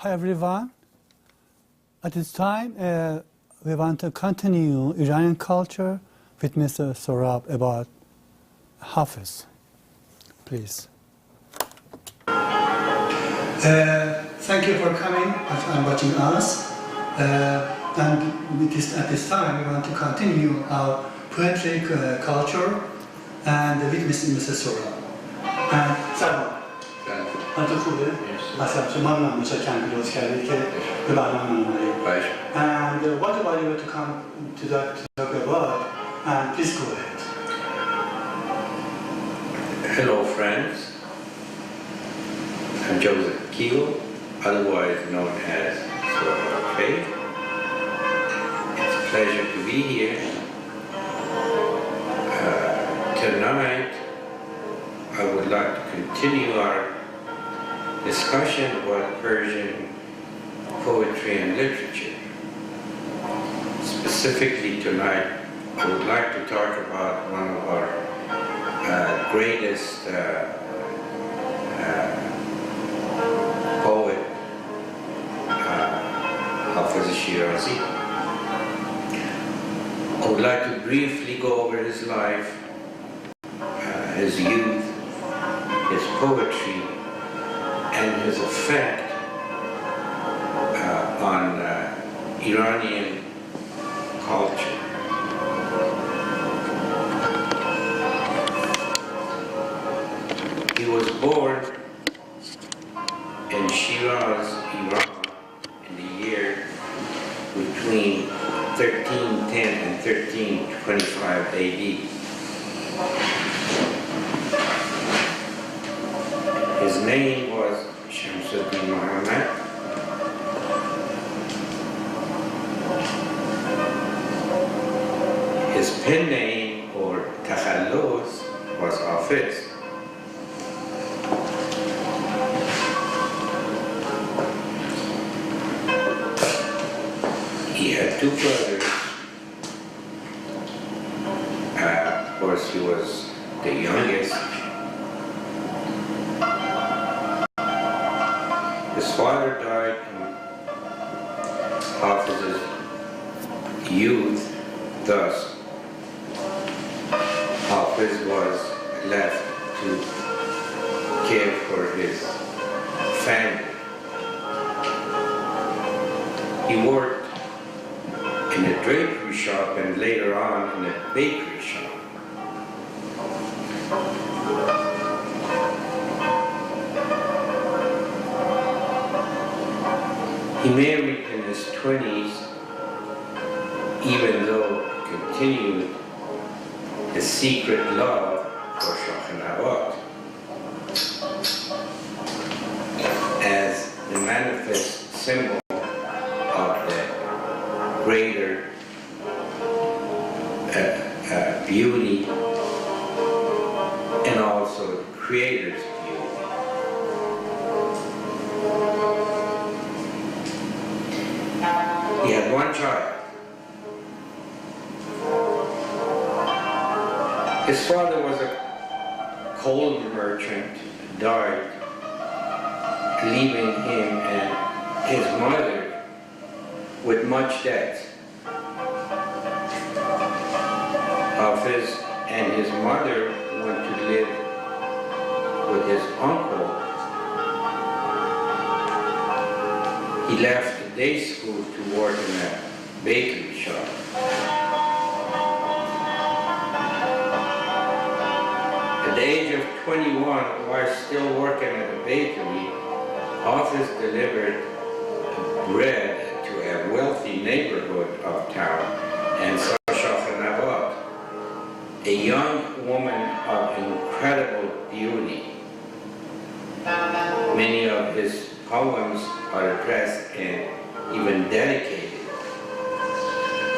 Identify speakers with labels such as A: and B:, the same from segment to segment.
A: Hi everyone. At this time, we want to continue Iranian culture with Mr. Sorab about Hafiz. Please. Thank you for coming and watching us. And at this time, we want to continue our poetic culture and with Mr. Sorab. And Salam. حالتون خوبه؟ اصلا ممنون متشکرم که لطف کردید که به برنامه من اومدید. And what about you to come to talk about? And please go ahead.
B: Hello friends. I'm Joseph Keel, otherwise known as Sorab Faith. It's a pleasure to be here. Tonight I would like to continue our discussion about Persian poetry and literature. Specifically tonight, I would like to talk about one of our greatest poet, Hafiz Shirazi. I would like to briefly go over his life, his youth, his poetry, and his effect on Iranian culture. He was born in Shiraz, Iran, in the year between 1310 and 1325 AD. His name was Shamsuddin Muhammad. His pen name or takhallus was Hafiz. He had two brothers. Of course, he was the youngest. His father died in Hafiz's youth, thus Hafiz was left to care for his family. He worked in a drapery shop and later on in a bakery shop. He married in his 20s, even though he continued his secret love for Shah as the manifest symbol of the greater beauty and also the creator's beauty. He had one child. His father was a coal merchant, died, leaving him and his mother with much debt. Hafiz and his mother went to live with his uncle. He left the day school to work in a bakery shop. At the age of 21, while still working at a bakery, Hafiz delivered bread to a wealthy neighborhood of town and saw Shah, a young woman of incredible beauty. Many of his poems are addressed and even dedicated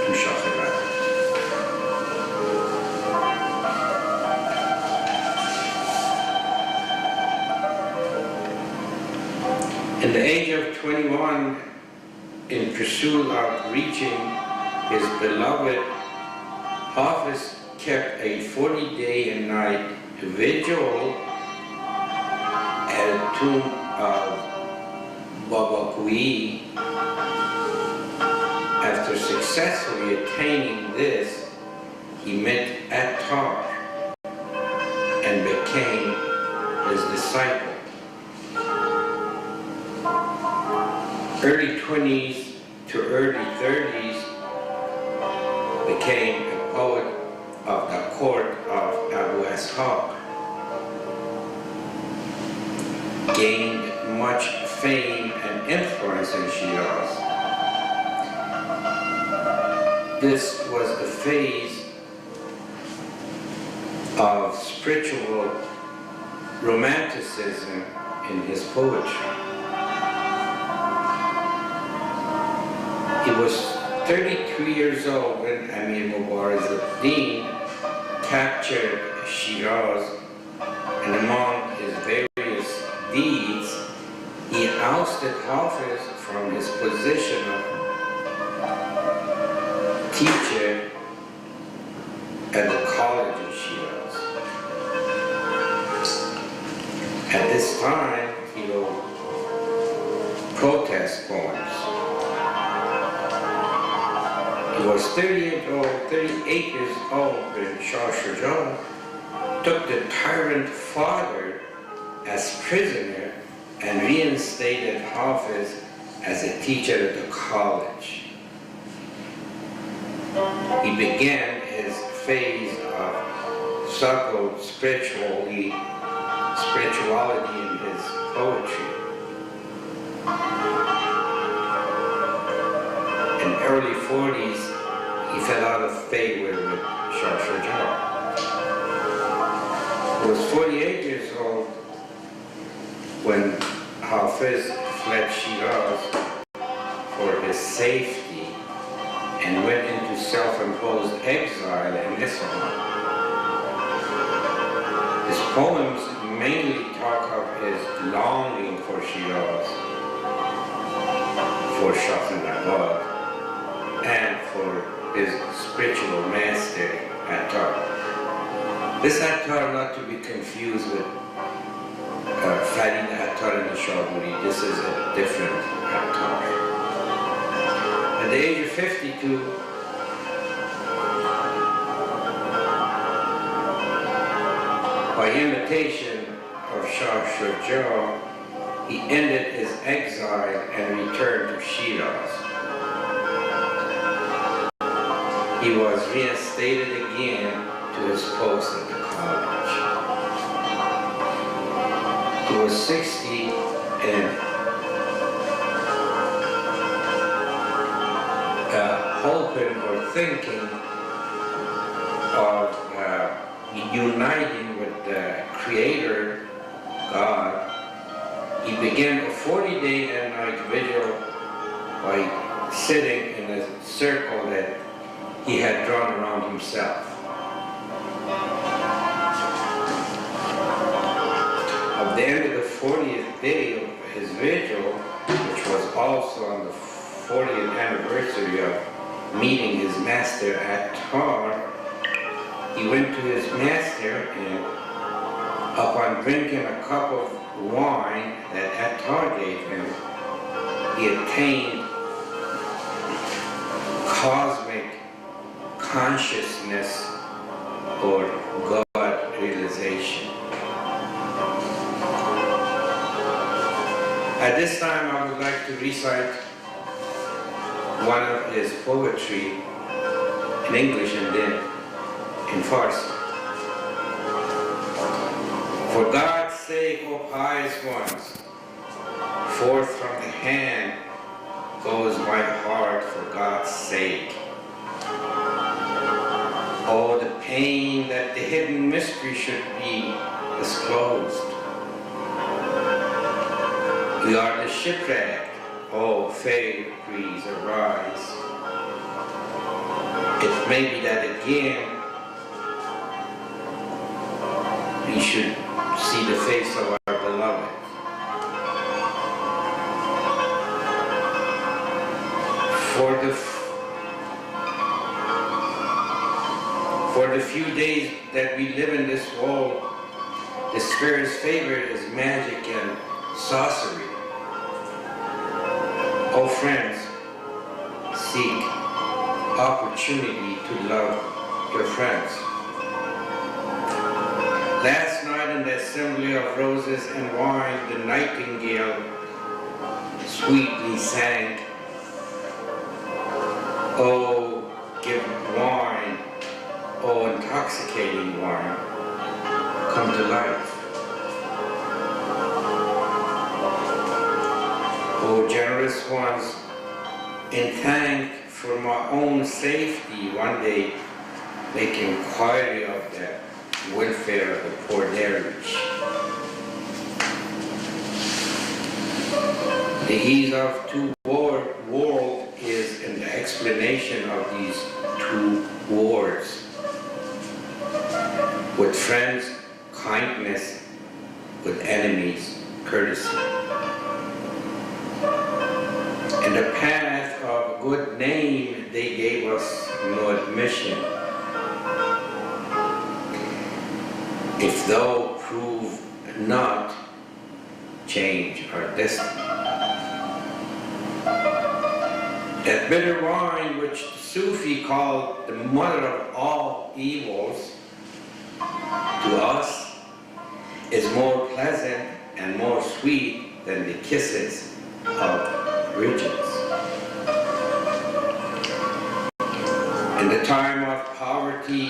B: to Shah. At the age of 21, in pursuit of reaching his beloved, Hafiz kept a 40-day and night vigil at a tomb of Babakui, after successfully attaining this, he met Attar and became his disciple. Early 20s to early 30s, became a poet of the court of Abu Ashaq. Gained much fame and influence in Shiraz. This was the phase of spiritual romanticism in his poetry. He was 32 years old when Amir Mubarak-ud-Din captured Shiraz, and among his various deeds, he ousted Hafiz from his position of teacher at the college of Shiraz. At this time, he wrote protest poems. He was 38 years old when Shah Shuja took the tyrant father as prisoner and reinstated Hafiz as a teacher at the college. He began his phase of so-called spirituality in his poetry. In the early 40s, he fell out of favor with Shah Shuja. He was 48 years old when Hafiz fled Shiraz for his safety and went into self-imposed exile in Isfahan. His poems mainly talk of his longing for Shiraz, for Shahnabat, and for his spiritual master, Attar. This Attar not to be confused with Farid Attar in the Shahburi. This is a different Attar. At the age of 52, by invitation of Shah Shuja, he ended his exile and returned to Shiraz. He was reinstated again to his post at the college. He was 60 and hoping or thinking of uniting with the Creator, God. He began a 40-day and night vigil by sitting in a circle that he had drawn around himself. At the end of the 40th day of his vigil, which was also on the 40th anniversary of meeting his master Attar, he went to his master and upon drinking a cup of wine that Attar gave him, he attained cosmic consciousness or God realization. At this time, I would like to recite one of his poetry in English and then in Farsi. For God's sake, O pious ones, forth from the hand goes my heart for God's sake. Oh, the pain that the hidden mystery should be disclosed. We are the shipwrecked. Oh, fair breeze, arise. It may be that again we should see the face of our beloved. For the few days that we live in this world, the Spirit's favorite is magic and sorcery. Oh friends, seek opportunity to love your friends. Last night in the assembly of roses and wine, the nightingale sweetly sang, "Oh, give wine, oh intoxicating wine, come to life. Oh generous ones, in thank for my own safety, one day make inquiry of the welfare of the poor dervish. The ease of two world is in the explanation of these two words. With friends, kindness, with enemies, courtesy. In the path of good name, they gave us no admission. If thou prove not, change our destiny. That bitter wine which the Sufi called the mother of all evils, to us is more pleasant and more sweet than the kisses of regents. In the time of poverty,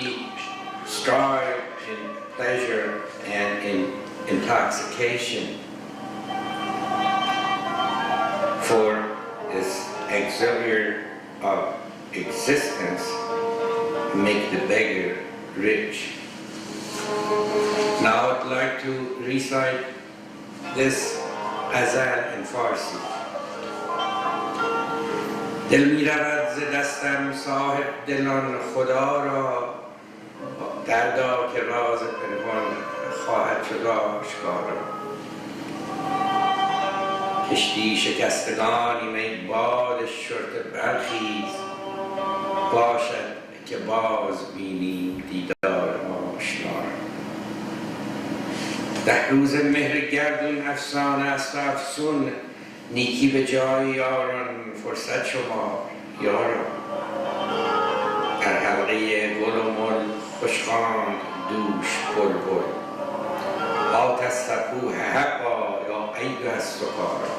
B: strive in pleasure and in intoxication. For this auxiliary of existence make the beggar rich. Now I'd like to recite this غزل in Farsi. دل می رود ز دستم صاحب دلان خدا را، دردا که راز پنهان خواهد شد آشکارا. کشتی شکستگانی می باد شرط برخیز، باشد که باز بینیم دیدار آشنا. 10 روز مهر گردون افسانه است و افسون، نیکی به جای یاران فرصت شما یاران. در حلقه گل و مل خوشخواند دوش بلبل، هات از تپوه حقا یا ایها السکارا.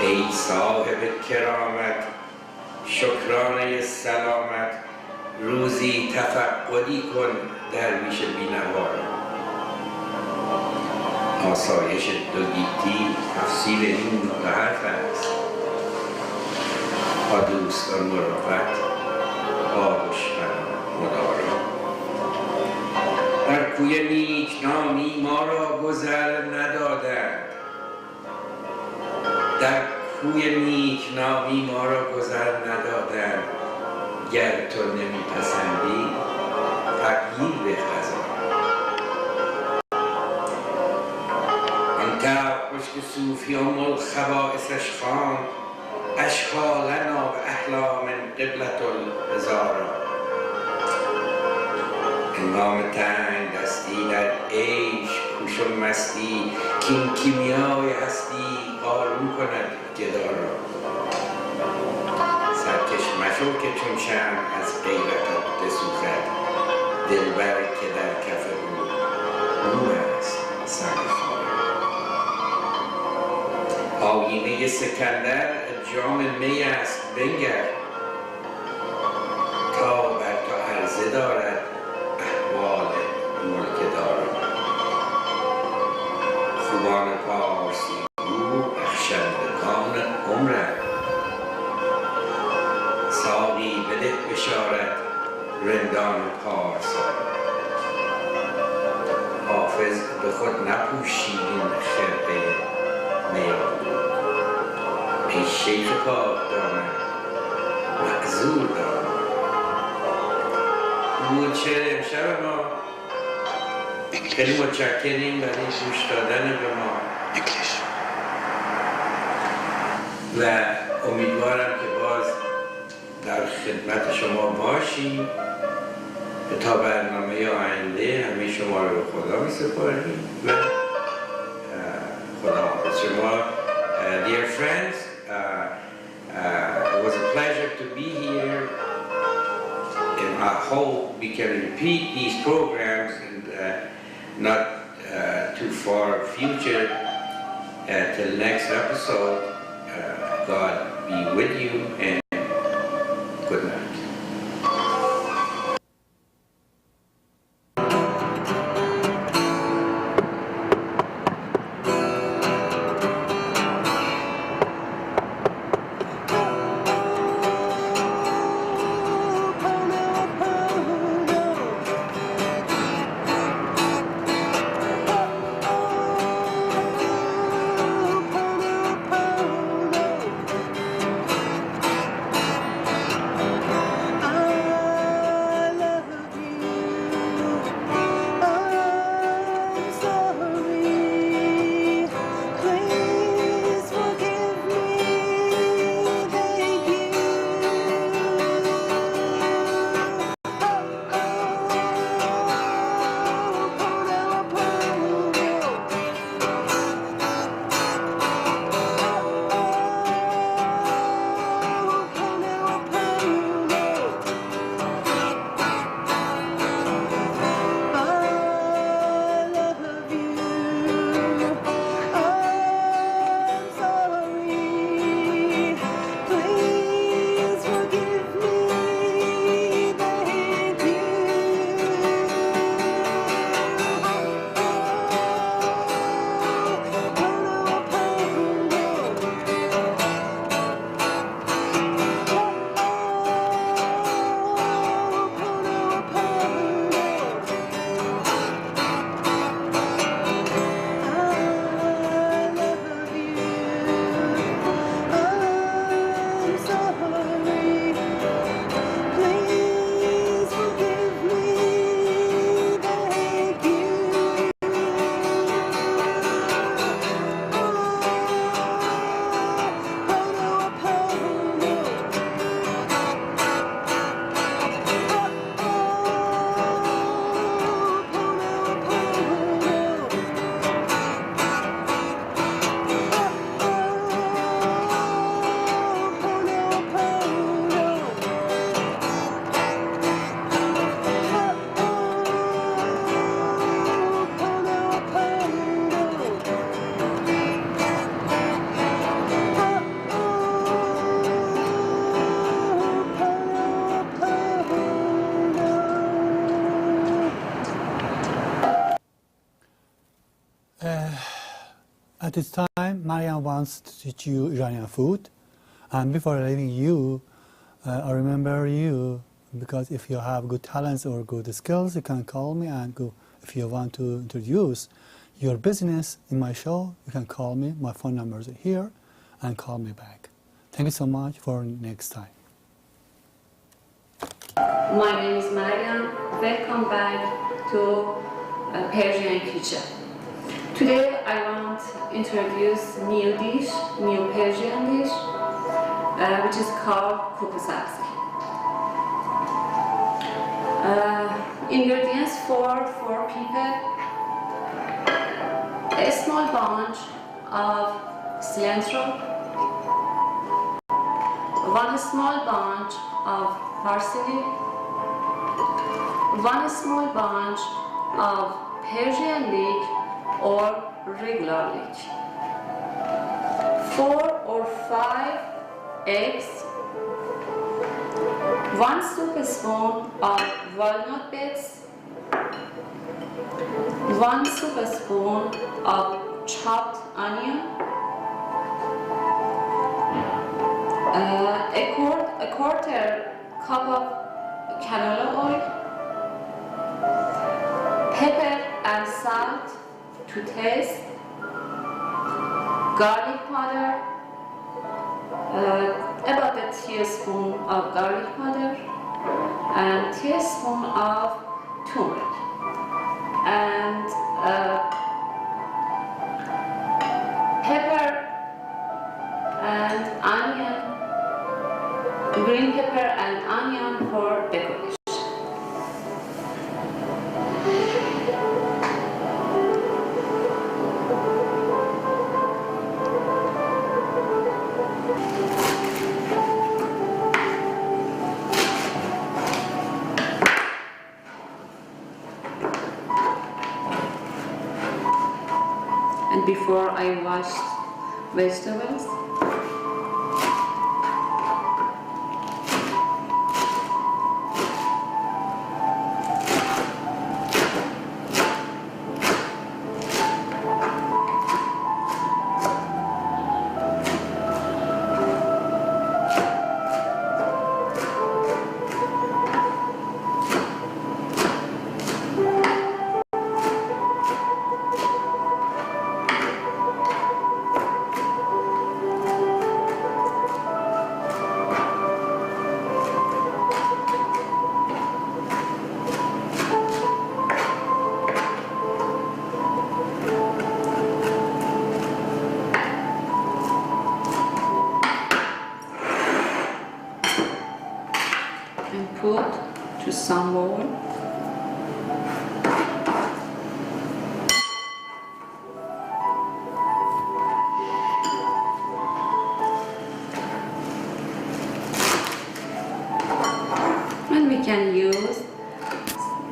B: ای صاحب کرامت شکرانه سلامت، روزی تفقدی کن درویش بینوارا. آسایش دو گیتی تفصیل این حرف است، با دوستان مراقبت، با دشمنان مدارا. در کوی نیکنامی ما را گذر ندادند، در کوی نیکنامی ما را گذر ندادند. گر تو نمیپسندی تغییر به خزان. آن طبع خشک صوفی ام الخبائثش خواند، اشکالنا به احلام قبلة الهزارا. هنگام تنگ دستی در عیش کوش و مستی، کین کیمیای هستی قارون کند گدا را. سرکش مشو که چون شمع از غیرتت بسوزد، دلبر که در کف او است سنگ خاره. آیینه سکندر جام می است بنگر، تا بر تو عرضه دارد احوال ملک دارا. خوبان پارسی او بخشندگان عمرند، ساقی بده بشارت رندان پارسا. حافظ به خود نپوشید این خرقه میآلود، ای شیخ پاک دامن معذور دارم. بود شعر امشب ما. خیلی متشکریم برای گوش دادن به ما و امیدوارم که باز در خدمت شما باشیم. تا برنامه آینده همه شما رو به خدا می سپاریم و خدا حافظ. شما Dear friends, it was a pleasure to be here, and I hope we can repeat these programs in not too far future. Till next episode, God be with you, and good night.
A: At this time, Mariam wants to teach you Iranian food. And before leaving you, I remember you, because if you have good talents or good skills, you can call me, and if you want to introduce your business in my show, you can call me. My phone number is here, and call me back. Thank you so much. For next time.
C: My name is Mariam. Welcome back to Persian Kitchen. Today I want to introduce new dish, new Persian dish, which is called kuku sabzi. Ingredients for 4 people: a small bunch of cilantro, 1 small bunch of parsley, 1 small bunch of Persian leek or regular leek, 4 or 5 eggs, 1 soup spoon of walnut bits, 1 soup spoon of chopped onion, a quarter cup of canola oil, pepper and salt to taste, garlic powder, about a teaspoon of garlic powder, and teaspoon of turmeric, and pepper and onion, green pepper and onion for decoration. and before I washed vegetables. And put to some bowl. And we can use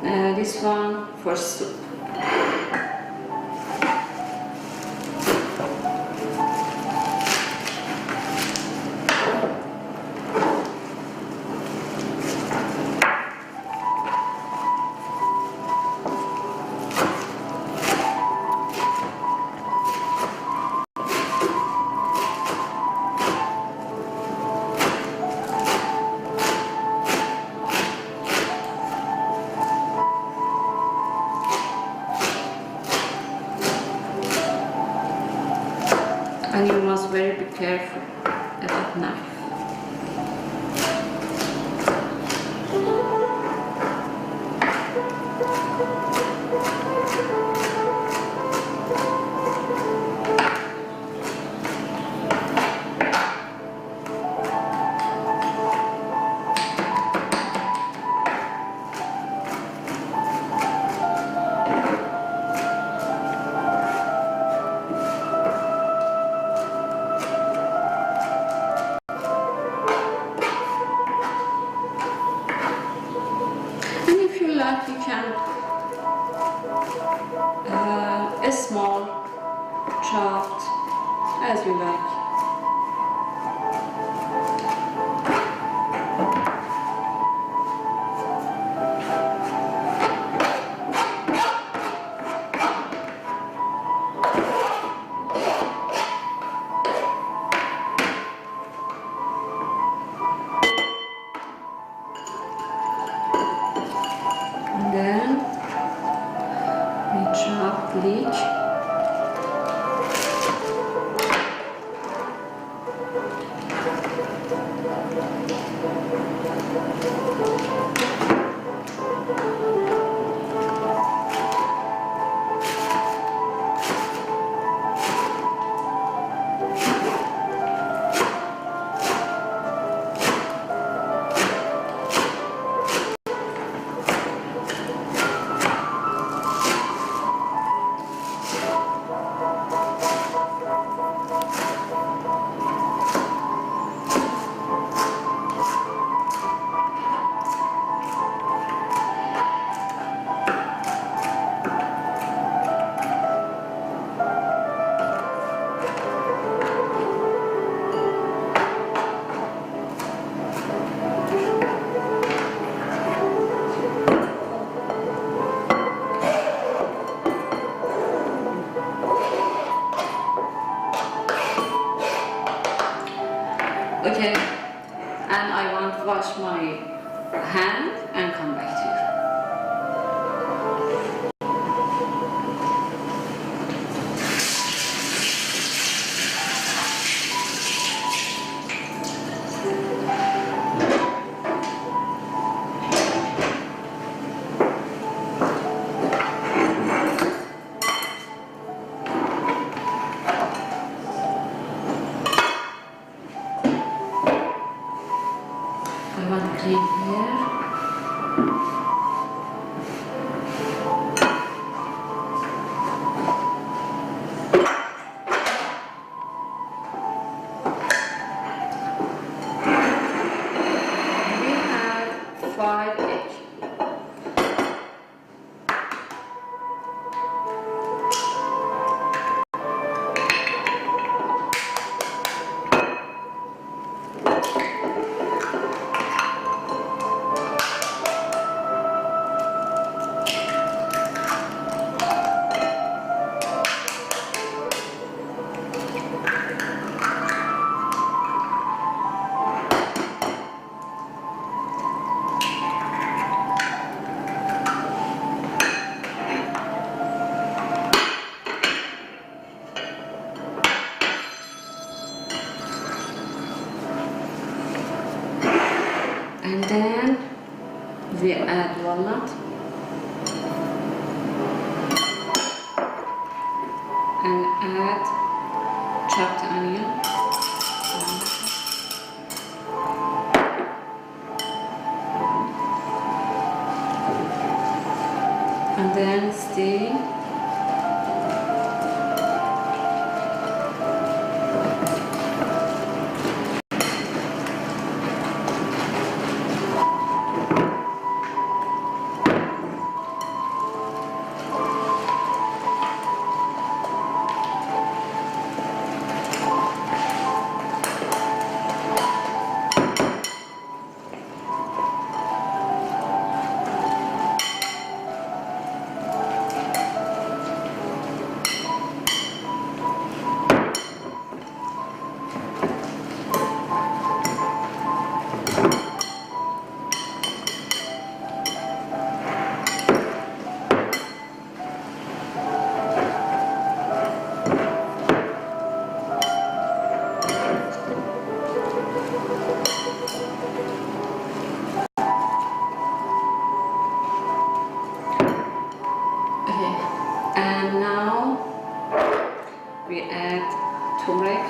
C: this one for soup. And you must very be careful about knife. And if you like, you can a small chopped as you like. And then we chop leek. Okay, and I want to wash my hand and come back to you. I want to clean here. walnut. And add chopped onion. And then stir. And now we add turmeric.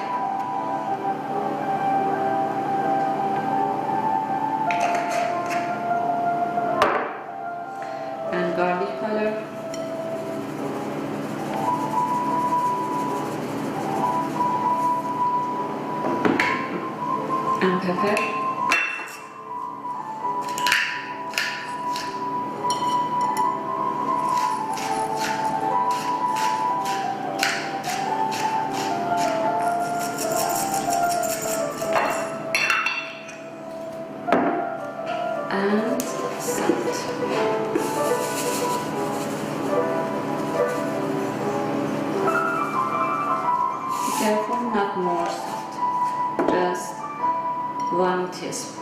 C: And garlic powder. And pepper. And salt. Be careful, not more salt, just 1 teaspoon.